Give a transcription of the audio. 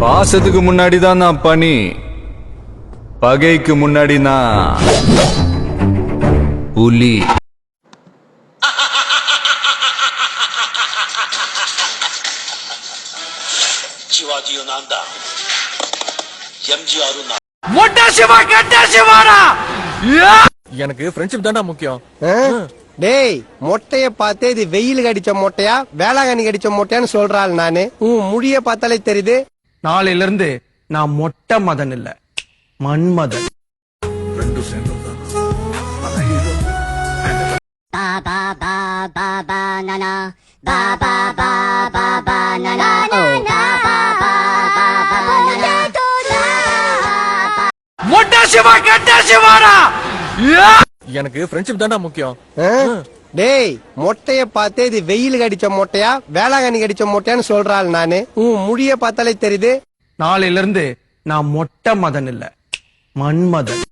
பாசத்துக்கு முன்னாடிதான் நான் பனி, பகைக்கு முன்னாடி நான் புலி. சிவாஜியும் நான் தான், எம்ஜிஆரும் நான். எனக்கு ஃப்ரெண்ட்ஷிப் தான்டா முக்கியம். டேய், மொட்டைய பார்த்தே இது வெயில் கடிச்ச மொட்டையா வேளாங்கண்ணி கடிச்ச மொட்டையான்னு சொல்றாள் நானு. முடிய பார்த்தாலே தெரியுது. நாளையில இருந்து நான் மொட்டை மதன் இல்ல, மன்மதன். எனக்கு ஃப்ரெண்ட்ஷிப் தான்டா முக்கியம். டேய், மொட்டைய பார்த்தே இது வெயில் கடிச்ச மொட்டையா வேளாங்கண்ணி கடிச்ச மொட்டையான்னு சொல்றாள் நானு. முடிய பார்த்தாலே தெரியுது. நாளையில இருந்து நான் மொட்டை மதன் இல்ல, மன்மதன்.